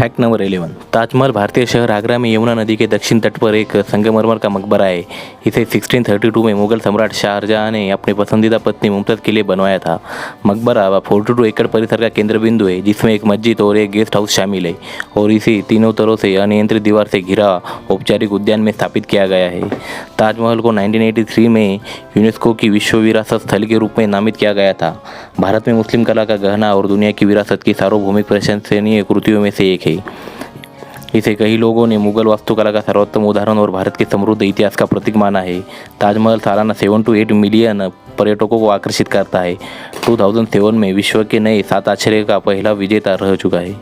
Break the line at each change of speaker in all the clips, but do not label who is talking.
Fact number 11। Taj Mahal भारतीय शहर आगरा में यमुना नदी के दक्षिण तट पर एक संगमरमर का मकबरा है। इसे 1632 में मुगल सम्राट शाहजहां ने अपनी पसंदीदा पत्नी मुमताज़ के लिए बनवाया था। मकबरा 42 एकड़ परिसर का केंद्र बिंदु है, जिसमें एक मस्जिद और एक गेस्ट हाउस शामिल है और इसे तीनों तरह से अनियंत्रित दीवार से घिरा औपचारिक उद्यान में स्थापित किया गया है। ताजमहल को 1983 में यूनेस्को की विश्व विरासत स्थल के रूप में नामित किया गया था। भारत में मुस्लिम कला का गहना और दुनिया की विरासत की सार्वभौमिक प्रशंसनीय कृतियों में से एक है। इसे कई लोगों ने मुगल वास्तुकला का सर्वोत्तम उदाहरण और भारत के समृद्ध इतिहास का प्रतीक माना है। ताजमहल सालाना 7 to 8 मिलियन पर्यटकों को आकर्षित करता है। 2007 में विश्व के नए 7 आश्चर्य का पहला विजेता रह चुका है।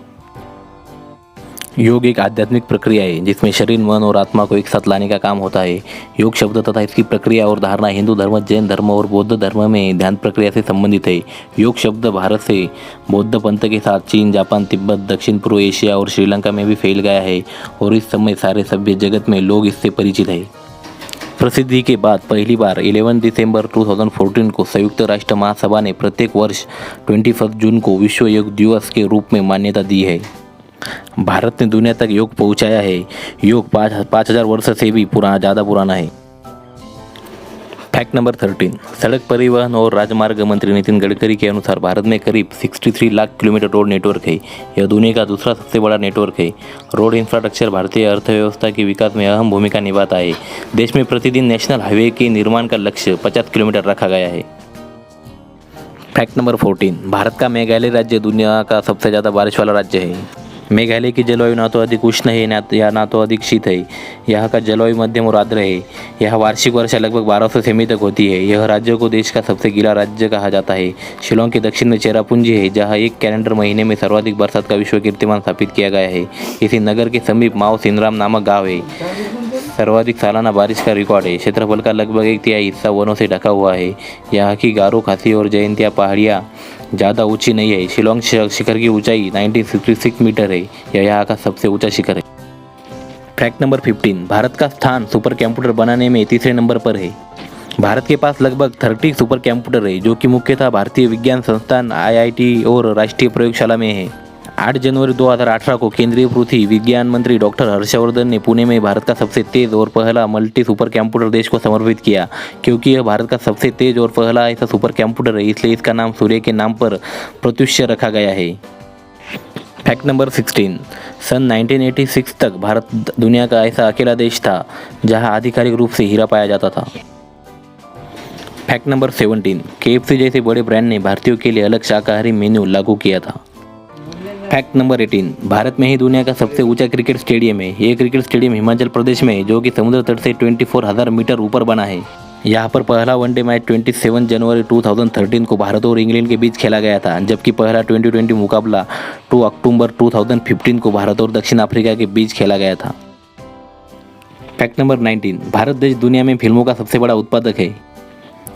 योग एक आध्यात्मिक प्रक्रिया है जिसमें शरीर, मन और आत्मा को एक साथ लाने का काम होता है। योग शब्द तथा इसकी प्रक्रिया और धारणा हिंदू धर्म, जैन धर्म और बौद्ध धर्म में ध्यान प्रक्रिया से संबंधित है। योग शब्द भारत से बौद्ध पंथ के साथ चीन, जापान, तिब्बत, दक्षिण पूर्व एशिया और श्रीलंका में भी फैल गया है और इस समय सारे सभ्य जगत में लोग इससे परिचित है। प्रसिद्धि के बाद पहली बार 11 दिसंबर 2014 को संयुक्त राष्ट्र महासभा ने प्रत्येक वर्ष 21 जून को विश्व योग दिवस के रूप में मान्यता दी है। भारत ने दुनिया तक योग पहुंचाया है। योग 5000 वर्ष से भी ज़्यादा पुराना है। Fact number 13। सड़क परिवहन और राजमार्ग मंत्री नितिन गडकरी के अनुसार भारत में करीब 63 लाख किलोमीटर रोड नेटवर्क है। यह दुनिया का दूसरा सबसे बड़ा नेटवर्क है। रोड इंफ्रास्ट्रक्चर भारतीय अर्थव्यवस्था के विकास में अहम भूमिका निभाता है। देश में प्रतिदिन नेशनल हाईवे के निर्माण का लक्ष्य 50 किलोमीटर रखा गया है। Fact number 14। भारत का मेघालय राज्य दुनिया का सबसे ज़्यादा बारिश वाला राज्य है। मेघालय की जलवायु ना तो अधिक उष्ण है ना तो अधिक शीत है। यहाँ का जलवायु मध्यम और आर्द्र है। यहाँ वार्षिक वर्षा लगभग 1200 सेमी तक होती है। यह राज्य को देश का सबसे गीला राज्य कहा जाता है। शिलोंग के दक्षिण में चेरापूंजी है, जहाँ एक कैलेंडर महीने में सर्वाधिक बरसात का विश्व कीर्तिमान स्थापित किया गया है। इसी नगर के समीप माओ सिनराम नामक गाँव है। सर्वाधिक सालाना बारिश का रिकॉर्ड है। क्षेत्रफल का लगभग 1/3 हिस्सा वनों से ढका हुआ है। यहाँ की गारो, खासी और जयंतिया पहाड़ियाँ ज़्यादा ऊंची नहीं है। शिलोंग शिखर की ऊंचाई 1966 मीटर है। यह यहाँ का सबसे ऊंचा शिखर है। Fact number 15। भारत का स्थान सुपर कंप्यूटर बनाने में तीसरे नंबर पर है। भारत के पास लगभग 30 सुपर कंप्यूटर है, जो कि मुख्यतः भारतीय विज्ञान संस्थान IIT और राष्ट्रीय प्रयोगशाला में है। 8 जनवरी 2018 को केंद्रीय पृथ्वी विज्ञान मंत्री डॉक्टर हर्षवर्धन ने पुणे में भारत का सबसे तेज और पहला मल्टी सुपर कंप्यूटर देश को समर्पित किया। क्योंकि यह भारत का सबसे तेज और पहला ऐसा सुपर कंप्यूटर है, इसलिए इसका नाम सूर्य के नाम पर प्रत्युष्य रखा गया है। Fact number 16। सन 1986 तक भारत दुनिया का ऐसा अकेला देश था जहां आधिकारिक रूप से हीरा पाया जाता था। Fact number 17। KFC जैसे बड़े ब्रांड ने भारतीयों के लिए अलग शाकाहारी मेन्यू लागू किया था। Fact number 18। भारत में ही दुनिया का सबसे ऊंचा क्रिकेट स्टेडियम है। ये क्रिकेट स्टेडियम हिमाचल प्रदेश में है, जो कि समुद्र तट से 24,000 मीटर ऊपर बना है। यहाँ पर पहला वनडे मैच 27 जनवरी 2013 को भारत और इंग्लैंड के बीच खेला गया था, जबकि पहला T20 मुकाबला 2 अक्टूबर 2015 को भारत और दक्षिण अफ्रीका के बीच खेला गया था। Fact number 19। भारत देश दुनिया में फिल्मों का सबसे बड़ा उत्पादक है।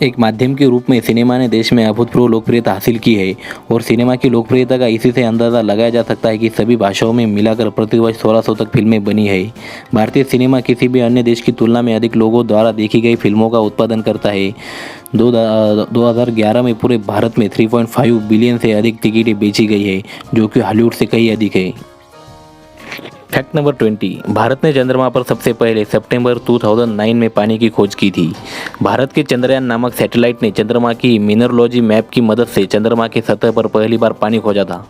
एक माध्यम के रूप में सिनेमा ने देश में अभूतपूर्व लोकप्रियता हासिल की है और सिनेमा की लोकप्रियता का इसी से अंदाज़ा लगाया जा सकता है कि सभी भाषाओं में मिलाकर प्रतिवर्ष 1600 तक फिल्में बनी है। भारतीय सिनेमा किसी भी अन्य देश की तुलना में अधिक लोगों द्वारा देखी गई फिल्मों का उत्पादन करता है। 2011 में पूरे भारत में 3.5 बिलियन से अधिक टिकटें बेची गई है, जो कि हॉलीवुड से कहीं अधिक है। Fact number 20। भारत ने चंद्रमा पर सबसे पहले सितंबर 2009 में पानी की खोज की थी। भारत के चंद्रयान नामक सैटेलाइट ने चंद्रमा की मिनरोलॉजी मैप की मदद से चंद्रमा की सतह पर पहली बार पानी खोजा था।